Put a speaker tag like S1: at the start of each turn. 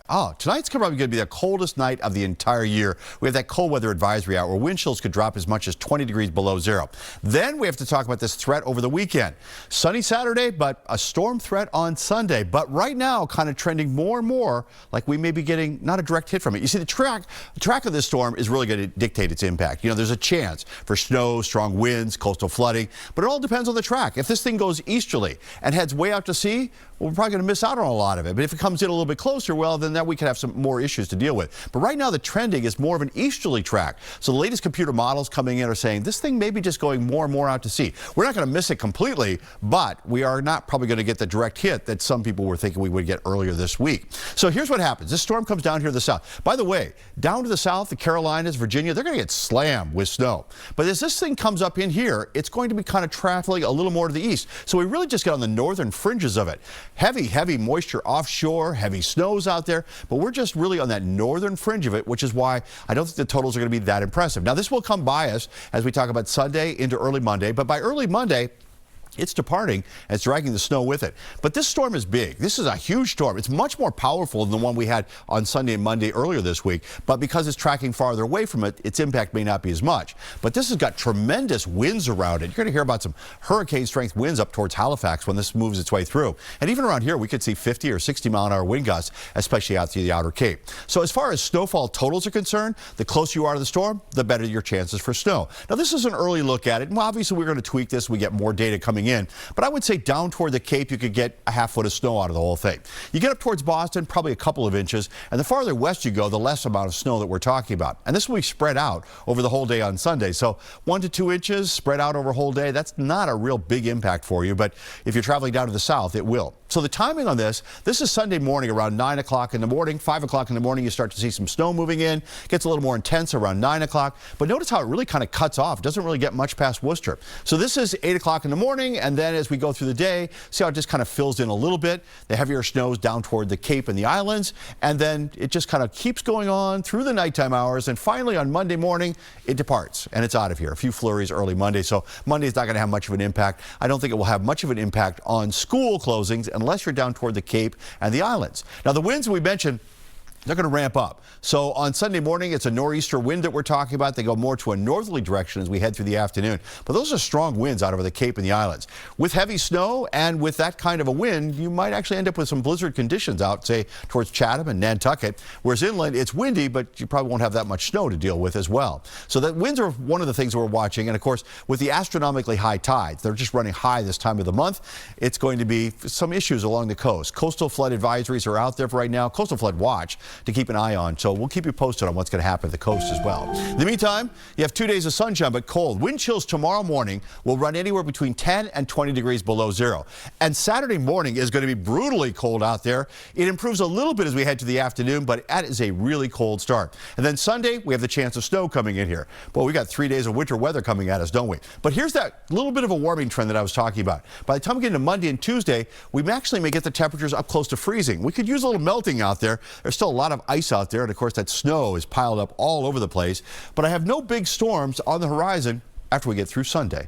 S1: Oh, tonight's probably going to be the coldest night of the entire year. We have that cold weather advisory out where wind chills could drop as much as 20 degrees below zero. Then we have to talk about this threat over the weekend. Sunny Saturday, but a storm threat on Sunday. But right now, kind of trending more and more like we may be getting not a direct hit from it. You see, the track of this storm is really going to dictate its impact. You know, there's a chance for snow, strong winds, coastal flooding, but it all depends on the track. If this thing goes easterly and heads way out to sea, well, we're probably going to miss out on a lot of it. But if it comes in a little bit closer, well, then we could have some more issues to deal with. But right now, the trending is more of an easterly track. So the latest computer models coming in are saying this thing may be just going more and more out to sea. We're not going to miss it completely, but we are not probably going to get the direct hit that some people were thinking we would get earlier this week. So here's what happens. This storm comes down here to the south. By the way, down to the south, the Carolinas, Virginia, they're going to get slammed with snow. But as this thing comes up in here, it's going to be kind of traveling a little more to the east. So we really just get on the northern fringes of it. Heavy moisture offshore, heavy snows out there, but we're just really on that northern fringe of it, which is why I don't think the totals are going to be that impressive. Now, this will come by us as we talk about Sunday into early Monday, but by early Monday, it's departing and it's dragging the snow with it. But this storm is big. This is a huge storm. It's much more powerful than the one we had on Sunday and Monday earlier this week. But because it's tracking farther away from it, its impact may not be as much. But this has got tremendous winds around it. You're going to hear about some hurricane strength winds up towards Halifax when this moves its way through. And even around here, we could see 50 or 60 mile an hour wind gusts, especially out through the outer Cape. So as far as snowfall totals are concerned, the closer you are to the storm, the better your chances for snow. Now, this is an early look at it. And obviously, we're going to tweak this. We get more data coming in. But I would say down toward the Cape, you could get a half foot of snow out of the whole thing. You get up towards Boston, probably a couple of inches. And the farther west you go, the less amount of snow that we're talking about. And this will be spread out over the whole day on Sunday. So 1 to 2 inches spread out over a whole day. That's not a real big impact for you. But if you're traveling down to the south, it will. So the timing on this is Sunday morning around 9 o'clock in the morning. 5 o'clock in the morning, you start to see some snow moving in. Gets a little more intense around 9 o'clock. But notice how it really kind of cuts off. It doesn't really get much past Worcester. So this is 8 o'clock in the morning. And then as we go through the day, see how it just kind of fills in a little bit. The heavier snows down toward the Cape and the islands. And then it just kind of keeps going on through the nighttime hours. And finally on Monday morning, it departs and it's out of here. A few flurries early Monday. So Monday is not going to have much of an impact. I don't think it will have much of an impact on school closings unless you're down toward the Cape and the islands. Now, the winds we mentioned, they're going to ramp up. So on Sunday morning, it's a nor'easter wind that we're talking about. They go more to a northerly direction as we head through the afternoon. But those are strong winds out over the Cape and the islands. With heavy snow and with that kind of a wind, you might actually end up with some blizzard conditions out, say, towards Chatham and Nantucket. Whereas inland, it's windy, but you probably won't have that much snow to deal with as well. So that winds are one of the things we're watching. And of course, with the astronomically high tides, they're just running high this time of the month. It's going to be some issues along the coast. Coastal flood advisories are out there for right now. Coastal flood watch to keep an eye on. So we'll keep you posted on what's going to happen at the coast as well. In the meantime, you have 2 days of sunshine, but cold. Wind chills tomorrow morning will run anywhere between 10 and 20 degrees below zero. And Saturday morning is going to be brutally cold out there. It improves a little bit as we head to the afternoon, but that is a really cold start. And then Sunday, we have the chance of snow coming in here. Well, we got 3 days of winter weather coming at us, don't we? But here's that little bit of a warming trend that I was talking about. By the time we get into Monday and Tuesday, we actually may get the temperatures up close to freezing. We could use a little melting out there. There's still a lot of ice out there, and of course that snow is piled up all over the place. But I have no big storms on the horizon after we get through Sunday.